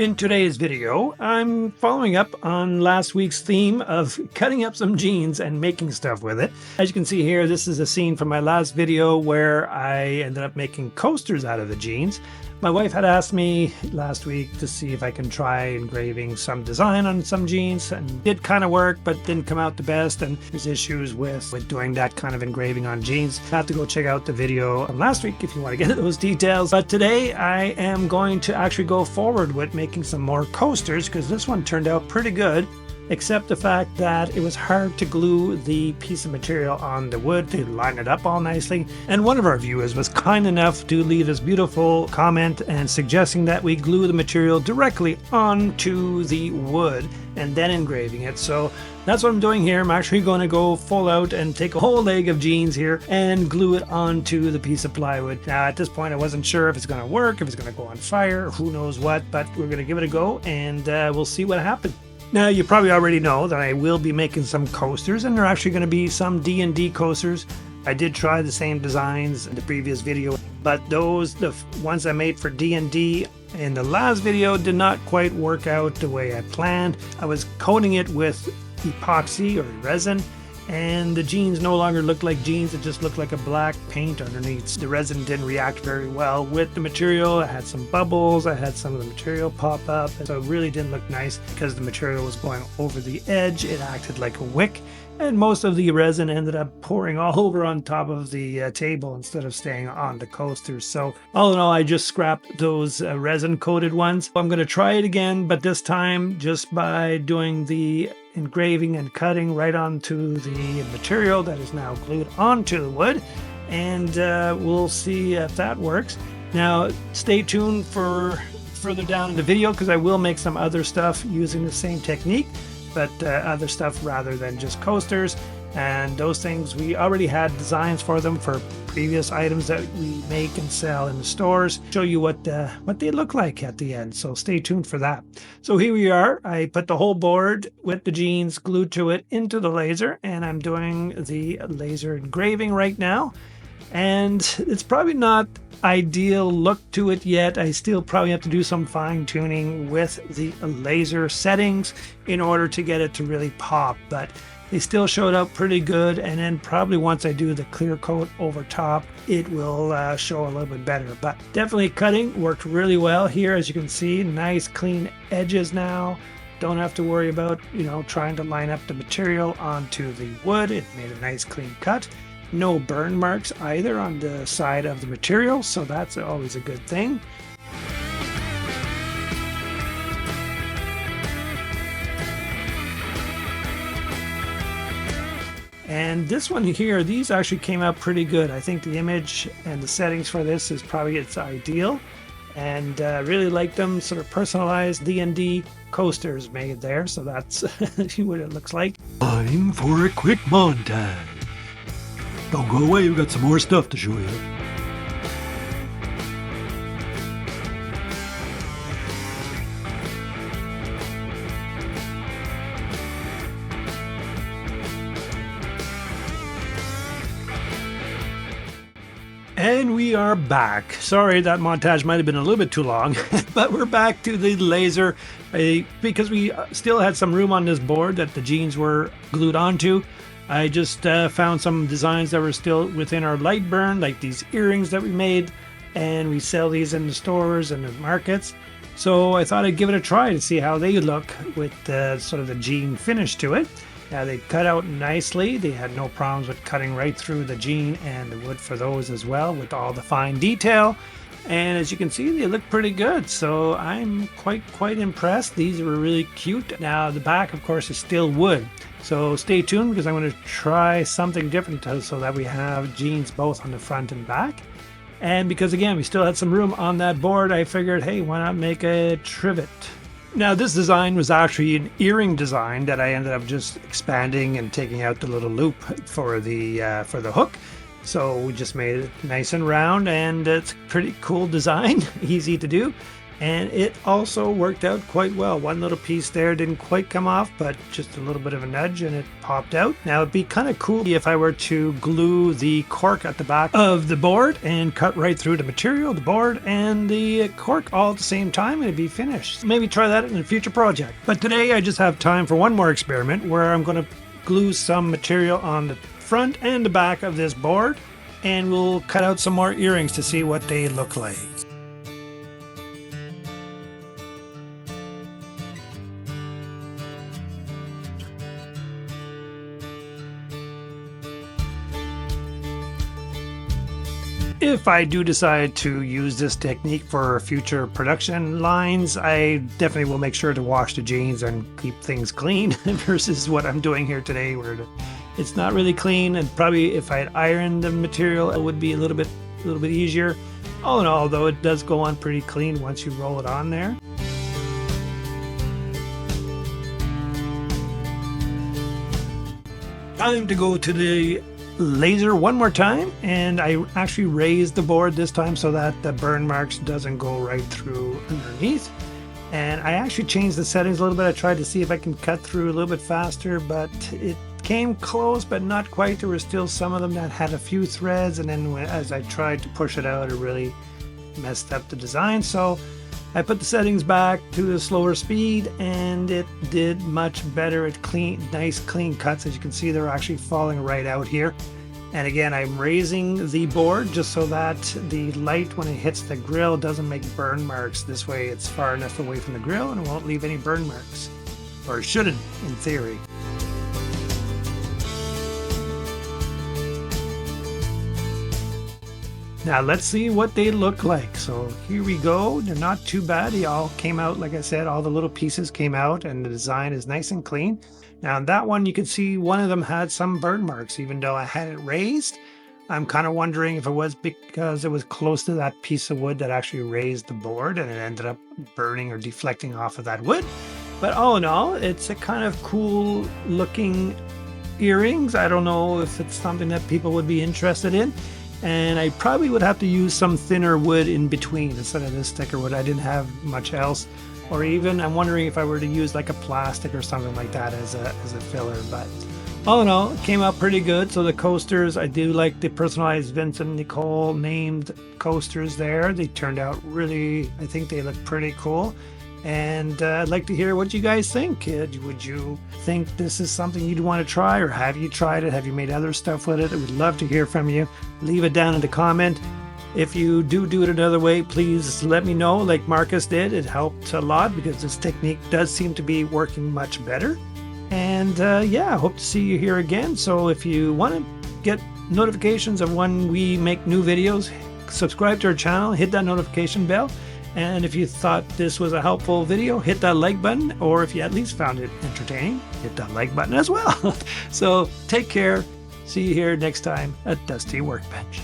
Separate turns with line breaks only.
In today's video, I'm following up on last week's theme of cutting up some jeans and making stuff with it. As you can see here, this is a scene from my last video where I ended up making coasters out of the jeans. My wife had asked me last week to see if I can try engraving some design on some jeans, and it did kind of work, but didn't come out the best, and there's issues with doing that kind of engraving on jeans. Have to go check out the video from last week if you want to get those details. But today I am going to actually go forward with making some more coasters, because this one turned out pretty good, except the fact that it was hard to glue the piece of material on the wood to line it up all nicely. And one of our viewers was kind enough to leave this beautiful comment and suggesting that we glue the material directly onto the wood and then engraving it. So that's what I'm doing here. I'm actually going to go full out and take a whole leg of jeans here and glue it onto the piece of plywood. Now at this point I wasn't sure if it's going to work, if it's going to go on fire, who knows what, but we're going to give it a go and we'll see what happens. Now, you probably already know that I will be making some coasters, and they're actually going to be some D&D coasters. I did try the same designs in the previous video, but the ones I made for D&D in the last video did not quite work out the way I planned. I was coating it with epoxy or resin, and the jeans no longer looked like jeans, it just looked like a black paint underneath. The resin didn't react very well with the material. I had some bubbles, I had some of the material pop up, so it really didn't look nice because the material was going over the edge. It acted like a wick, and most of the resin ended up pouring all over on top of the table instead of staying on the coasters. So all in all, I just scrapped those resin coated ones. I'm going to try it again, but this time just by doing the engraving and cutting right onto the material that is now glued onto the wood, and we'll see if that works. Now stay tuned for further down in the video, because I will make some other stuff using the same technique, but other stuff rather than just coasters. And those things, we already had designs for them for previous items that we make and sell in the stores. Show you what they look like at the end, so stay tuned for that. So here we are. I put the whole board with the jeans glued to it into the laser, and I'm doing the laser engraving right now. And it's probably not ideal look to it yet. I still probably have to do some fine tuning with the laser settings in order to get it to really pop, but they still showed up pretty good. And then probably once I do the clear coat over top, it will show a little bit better. But definitely cutting worked really well here. As you can see, nice clean edges now. Don't have to worry about, trying to line up the material onto the wood. It made a nice clean cut. No burn marks either on the side of the material, so that's always a good thing. And this one here, these actually came out pretty good. I think the image and the settings for this is probably its ideal, and really like them. Sort of personalized D&D coasters made there, so that's what it looks like.
Time for a quick montage. Don't go away, we've got some more stuff to show you.
And we are back. Sorry, that montage might have been a little bit too long, but we're back to the laser because we still had some room on this board that the jeans were glued onto. I just found some designs that were still within our light burn, like these earrings that we made, and we sell these in the stores and the markets. So I thought I'd give it a try to see how they look with sort of the jean finish to it. They cut out nicely. They had no problems with cutting right through the jean and the wood for those as well, with all the fine detail. And as you can see, they look pretty good. So I'm quite impressed. These were really cute. Now the back, of course, is still wood. So stay tuned, because I'm going to try something different so that we have jeans both on the front and back. And because again, we still had some room on that board, I figured, hey, why not make a trivet? Now this design was actually an earring design that I ended up just expanding and taking out the little loop for the hook. So we just made it nice and round, and it's a pretty cool design, easy to do. And it also worked out quite well. One little piece there didn't quite come off, but just a little bit of a nudge and it popped out. Now it'd be kind of cool if I were to glue the cork at the back of the board and cut right through the material, the board, and the cork all at the same time, and it'd be finished. Maybe try that in a future project. But today I just have time for one more experiment where I'm going to glue some material on the front and the back of this board, and we'll cut out some more earrings to see what they look like. If I do decide to use this technique for future production lines, I definitely will make sure to wash the jeans and keep things clean versus what I'm doing here today where it's not really clean, and probably if I had ironed the material it would be a little bit easier. All in all though, it does go on pretty clean once you roll it on there. Time to go to the laser one more time, and I actually raised the board this time so that the burn marks doesn't go right through underneath. And I actually changed the settings a little bit. I tried to see if I can cut through a little bit faster, but it came close but not quite. There were still some of them that had a few threads, and then as I tried to push it out, it really messed up the design. So I put the settings back to the slower speed, and it did much better. It nice clean cuts. As you can see, they're actually falling right out here. And again, I'm raising the board just so that the light, when it hits the grill, doesn't make burn marks. This way it's far enough away from the grill and it won't leave any burn marks, or it shouldn't in theory. Now let's see what they look like. So here we go. They're not too bad. They all came out, like I said, all the little pieces came out and the design is nice and clean. Now on that one, you can see one of them had some burn marks, even though I had it raised. I'm kind of wondering if it was because it was close to that piece of wood that actually raised the board and it ended up burning or deflecting off of that wood. But all in all, it's a kind of cool looking earrings. I don't know if it's something that people would be interested in. And I probably would have to use some thinner wood in between instead of this thicker wood. I didn't have much else. Or even I'm wondering if I were to use like a plastic or something like that as a filler. But all in all, it came out pretty good. So the coasters, I do like the personalized Vincent Nicole named coasters there. They turned out really, I think they look pretty cool. And I'd like to hear what you guys think. Would you think this is something you'd want to try, or have you tried it? Have you made other stuff with it? I would love to hear from you. Leave it down in the comment. If you do it another way, please let me know like Marcus did. It helped a lot because this technique does seem to be working much better. And yeah, I hope to see you here again. So if you want to get notifications of when we make new videos, subscribe to our channel, hit that notification bell. And if you thought this was a helpful video, hit that like button, or if you at least found it entertaining, hit that like button as well. So take care. See you here next time at Dusty Workbench.